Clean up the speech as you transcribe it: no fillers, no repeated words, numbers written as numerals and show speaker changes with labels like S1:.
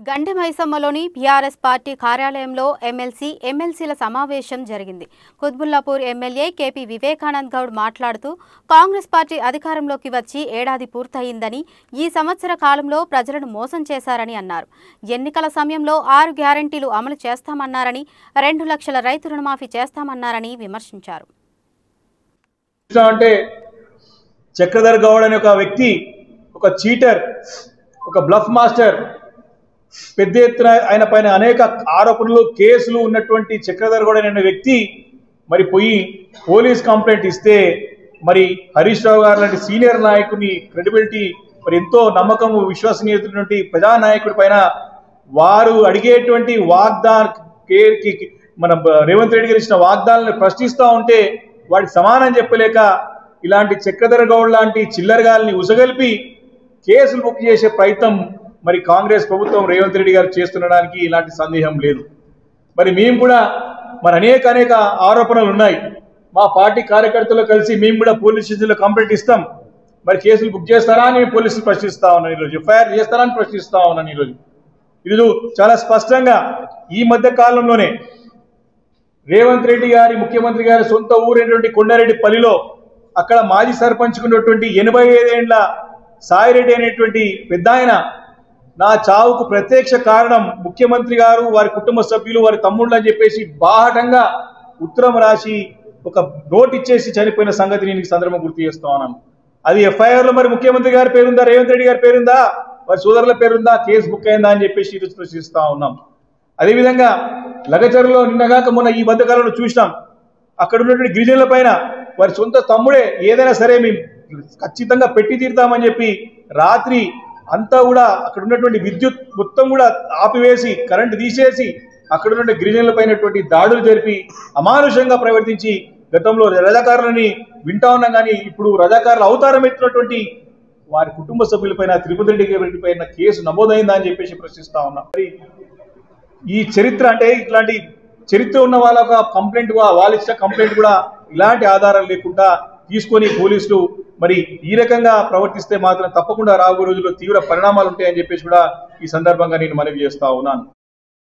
S1: గండెమైసమ్మలోని BRS party కార్యాలయంలో ఎమ్మెల్సీల సమావేశం జరిగింది. కుత్బుల్లాపూర్ ఎమ్మెల్యే కేపీ వివేకానంద్ గౌడ్ మాట్లాడుతూ కాంగ్రెస్ పార్టీ అధికారంలోకి వచ్చి ఏడాది పూర్తయిందని, ఈ సంవత్సర కాలంలో ప్రజలను మోసం చేశారని అన్నారు. ఎన్నికల సమయంలో 6 గ్యారెంటీలు అమలు చేస్తామన్నారని, 2 లక్షల రైతు రుణమాఫీ చేస్తామన్నారని విమర్శించారు.
S2: చక్రధర్ గౌడ్ అనే ఒక వ్యక్తి ఒక చీటర్, ఒక బ్లఫ్ మాస్టర్, పెద్ద ఎత్తున ఆయన పైన అనేక ఆరోపణలు కేసులు ఉన్నటువంటి చక్రధర్ గౌడ్ అనే వ్యక్తి మరి పోయి పోలీస్ కంప్లైంట్ ఇస్తే మరి హరీష్ రావు గారు లాంటి సీనియర్ నాయకుని క్రెడిబిలిటీ మరి ఎంతో నమ్మకము విశ్వసనీయమైనటువంటి ప్రజానాయకుడి పైన వారు అడిగేటువంటి మన రేవంత్ రెడ్డి గారు ఇచ్చిన వాగ్దానాలను ప్రశ్నిస్తూ ఉంటే వాడికి సమానం చెప్పలేక ఇలాంటి చక్రధర్ గౌడ్ లాంటి చిల్లరగాల్ని ఉసగలిపి కేసులు బుక్ చేసే ప్రయత్నం మరి కాంగ్రెస్ ప్రభుత్వం రేవంత్ రెడ్డి గారు చేస్తుండడానికి ఇలాంటి సందేహం లేదు. మరి మేము కూడా మరి అనేక ఆరోపణలు ఉన్నాయి. మా పార్టీ కార్యకర్తలు కలిసి మేము కూడా పోలీస్ స్టేషన్లో కంప్లైంట్ ఇస్తాం. మరి కేసులు బుక్ చేస్తారా అని పోలీసులు ప్రశ్నిస్తా ఉన్నాను ఈరోజు, ఎఫ్ఐఆర్ చేస్తారా అని ప్రశ్నిస్తా ఉన్నాను ఈరోజు చాలా స్పష్టంగా. ఈ మధ్య కాలంలోనే రేవంత్ రెడ్డి గారి ముఖ్యమంత్రి గారి సొంత ఊరైనటువంటి కొండారెడ్డిపల్లిలో అక్కడ మాజీ సర్పంచ్ ఉన్నటువంటి 85 ఏళ్ల సాయిరెడ్డి అనేటువంటి పెద్ద ఆయన, నా చావుకు ప్రత్యక్ష కారణం ముఖ్యమంత్రి గారు, వారి కుటుంబ సభ్యులు, వారి తమ్ముళ్ళు అని చెప్పేసి బాహటంగా ఉత్తరం రాసి ఒక నోట్ ఇచ్చేసి చనిపోయిన సంగతి నేను ఈ సందర్భం గుర్తు చేస్తా ఉన్నాను. అది ఎఫ్ఐఆర్లో మరి ముఖ్యమంత్రి గారి పేరుందా, రేవంత్ రెడ్డి గారి పేరుందా, వారి సోదరుల పేరుందా, కేసు బుక్ అయిందా అని చెప్పేసి ఈరోజు ప్రశ్నిస్తా ఉన్నాం. అదేవిధంగా లగచర్లో నిన్నగాక మొన్న ఈ మధ్యకాలంలో చూసినాం, అక్కడ ఉన్నటువంటి గిరిజనుల పైన వారి సొంత తమ్ముడే ఏదైనా సరే మేము ఖచ్చితంగా పెట్టి తీరుతామని చెప్పి రాత్రి అంతా కూడా అక్కడ ఉన్నటువంటి విద్యుత్ మొత్తం కూడా ఆపివేసి కరెంటు తీసేసి అక్కడ ఉన్న గిరిజనుల పైనటువంటి దాడులు జరిపి అమానుషంగా ప్రవర్తించి గతంలో రజాకారులని వింటా ఉన్నాం. కానీ ఇప్పుడు రజాకారులు అవతారం ఎత్తినటువంటి వారి కుటుంబ సభ్యులపైన, తిరుపతి రెడ్డి పైన కేసు నమోదైందా అని చెప్పేసి ప్రశ్నిస్తా ఉన్నాం. మరి ఈ చరిత్ర అంటే ఇట్లాంటి చరిత్ర ఉన్న వాళ్ళ కంప్లైంట్, వాళ్ళు ఇచ్చిన కంప్లైంట్ కూడా ఇలాంటి ఆధారాలు లేకుండా తీసుకొని పోలీసులు మరి ఈ రకంగా ప్రవర్తిస్తే మాత్రం తప్పకుండా రాబోయే రోజుల్లో తీవ్ర పరిణామాలు ఉంటాయని చెప్పేసి కూడా ఈ సందర్భంగా నేను మనవి చేస్తా ఉన్నాను.